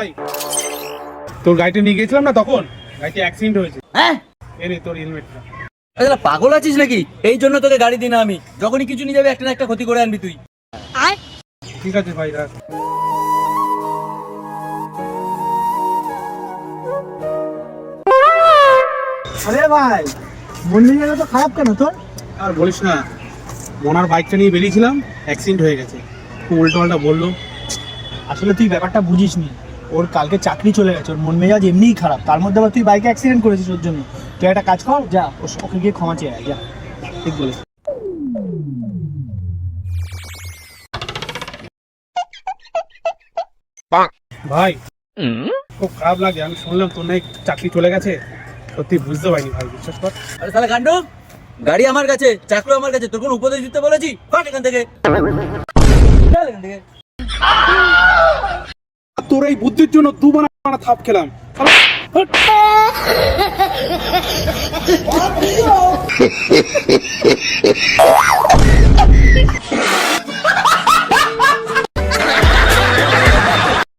ভাই, তোর গাড়িটা নিয়ে গেছিলাম না তখন, গাড়িতে অ্যাক্সিডেন্ট হয়েছে। হ্যাঁ, এরে তোর হেলমেটটা। আরে পাগল আছিস নাকি? এই জন্য তোকে গাড়ি দিই না আমি। যখনই কিছু নিয়ে যাবে একটা না একটা ক্ষতি করে আনবি তুই। ঠিক আছে ভাই, রাখ। আরে ভাই, মন মেজাজ তো খারাপ কেন তোর? আর বলিস না, মোনার বাইকটা নিয়ে বেরিয়েছিলাম, অ্যাক্সিডেন্ট হয়ে গেছে। খুব উল্টো পাল্টা বললো। আসলে তুই ব্যাপারটা বুঝিস নি। ওর কালকে চাকরি চলে গেছে, ওর মন মেজাজ এমনিই খারাপ, তার মধ্যে আবার তুই বাইকে অ্যাক্সিডেন্ট করেছিস ওর জন্য। তুই একটা কাজ কর, যা ওকে গিয়ে ক্ষমা চেয়ে আয়, যা। ঠিক বলে। ভাই, খুব খারাপ লাগে, আমি শুনলাম তোর নাকি চাকরি চলে গেছে। সত্যি বুঝতে পারিনি ভাই, বিশ্বাস কর। আরে শালা গান্ডু, গাড়ি আমার কাছে, চাকরি আমার কাছে, তোর কোনো উপদেশ দিতে বলেছি? ফাট এখান থেকে, চল এখান থেকে। তোর এই বুদ্ধির জন্য দুবার থাপ খেলাম। Hehehehe